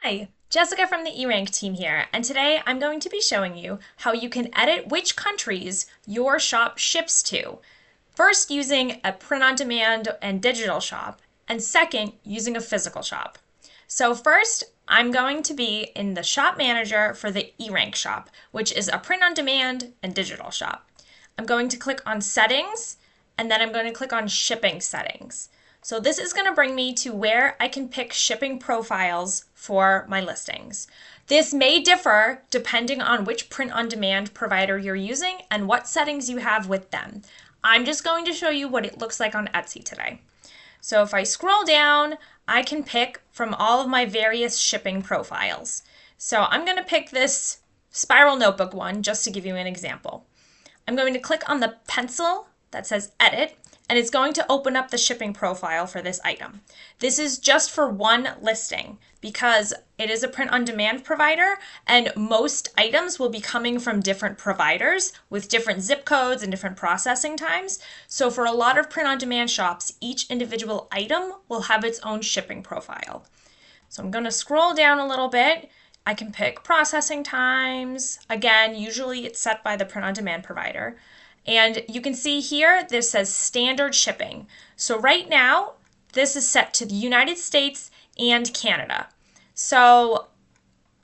Hi, Jessica from the eRank team here, and today I'm going to be showing you how you can edit which countries your shop ships to. First, using a print-on-demand and digital shop, and second, using a physical shop. So first, I'm going to be in the shop manager for the eRank shop, which is a print-on-demand and digital shop. I'm going to click on settings, and then I'm going to click on shipping settings. So this is going to bring me to where I can pick shipping profiles for my listings. This may differ depending on which print-on-demand provider you're using and what settings you have with them. I'm just going to show you what it looks like on Etsy today. So if I scroll down, I can pick from all of my various shipping profiles. So I'm going to pick this spiral notebook one just to give you an example. I'm going to click on the pencil that says edit, and it's going to open up the shipping profile for this item. This is just for one listing because it is a print-on-demand provider, and most items will be coming from different providers with different zip codes and different processing times. So for a lot of print-on-demand shops, each individual item will have its own shipping profile. So I'm going to scroll down a little bit. I can pick processing times. Again, usually it's set by the print-on-demand provider. And you can see here, this says standard shipping. So right now, this is set to the United States and Canada. So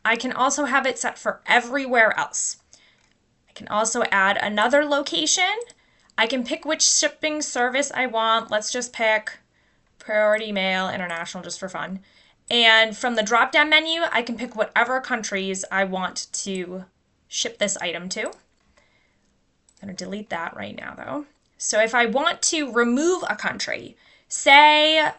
I can also have it set for everywhere else. I can also add another location. I can pick which shipping service I want. Let's just pick Priority Mail International just for fun. And from the drop-down menu, I can pick whatever countries I want to ship this item to. I'm going to delete that right now though. So if I want to remove a country, say,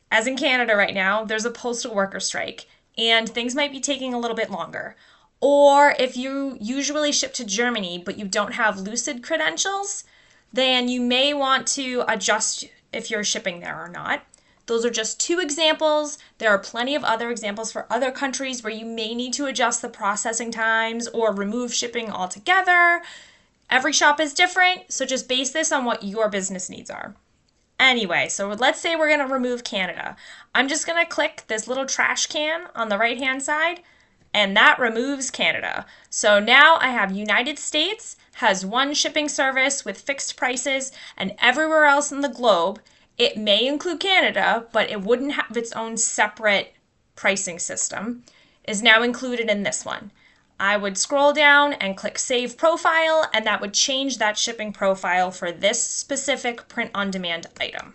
as in Canada right now, there's a postal worker strike and things might be taking a little bit longer. Or if you usually ship to Germany but you don't have Lucid credentials, then you may want to adjust if you're shipping there or not. Those are just two examples. There are plenty of other examples for other countries where you may need to adjust the processing times or remove shipping altogether. Every shop is different, so just base this on what your business needs are. Anyway, so let's say we're going to remove Canada. I'm just going to click this little trash can on the right-hand side, and that removes Canada. So now I have United States has one shipping service with fixed prices, and everywhere else in the globe, it may include Canada, but it wouldn't have its own separate pricing system, is now included in this one. I would scroll down and click Save Profile, and that would change that shipping profile for this specific print-on-demand item.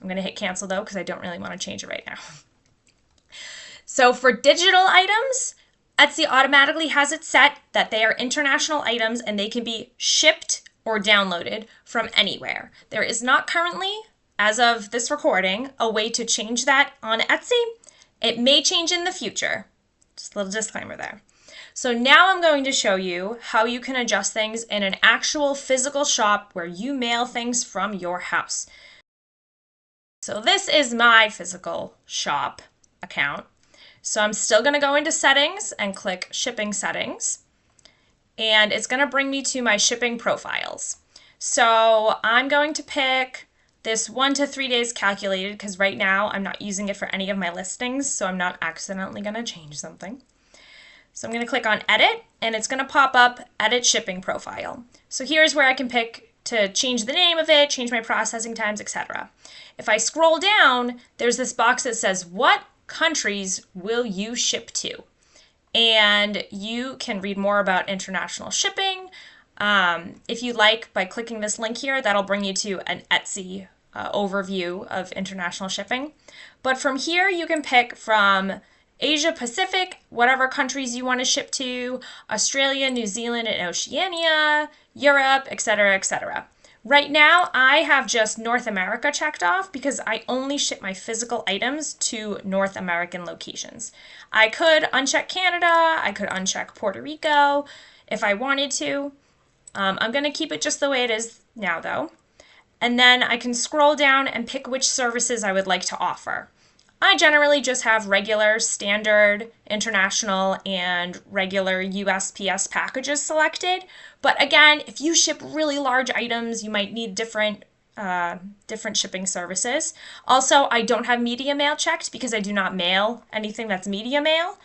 I'm going to hit Cancel though, because I don't really want to change it right now. So for digital items, Etsy automatically has it set that they are international items and they can be shipped or downloaded from anywhere. There is not currently, as of this recording, a way to change that on Etsy. It may change in the future. Just a little disclaimer there. So now I'm going to show you how you can adjust things in an actual physical shop where you mail things from your house. So this is my physical shop account. So I'm still going to go into settings and click shipping settings. And it's going to bring me to my shipping profiles. So I'm going to pick this 1 to 3 days calculated because right now I'm not using it for any of my listings, so I'm not accidentally going to change something. So I'm going to click on Edit, and it's going to pop up Edit Shipping Profile. So here's where I can pick to change the name of it, change my processing times, etc. If I scroll down, there's this box that says, what countries will you ship to? And you can read more about international shipping. If you like, by clicking this link here, that'll bring you to an Etsy overview of international shipping. But from here, you can pick from Asia Pacific, whatever countries you want to ship to, Australia, New Zealand, and Oceania, Europe, etc., etc. Right now, I have just North America checked off because I only ship my physical items to North American locations. I could uncheck Canada, I could uncheck Puerto Rico if I wanted to. I'm going to keep it just the way it is now, though. And then I can scroll down and pick which services I would like to offer. I generally just have regular, standard, international, and regular USPS packages selected. But again, if you ship really large items, you might need different different shipping services. Also, I don't have media mail checked because I do not mail anything that's media mail.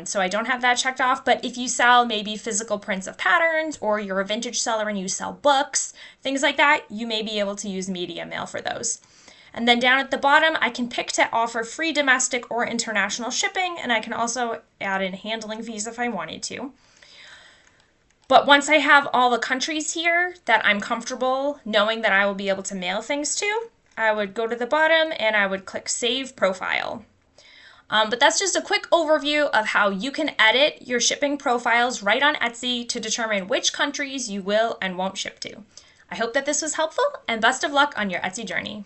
So I don't have that checked off. But if you sell maybe physical prints of patterns, or you're a vintage seller and you sell books, things like that, you may be able to use media mail for those. And then down at the bottom, I can pick to offer free domestic or international shipping, and I can also add in handling fees if I wanted to. But once I have all the countries here that I'm comfortable knowing that I will be able to mail things to, I would go to the bottom and I would click Save Profile. But that's just a quick overview of how you can edit your shipping profiles right on Etsy to determine which countries you will and won't ship to. I hope that this was helpful, and best of luck on your Etsy journey.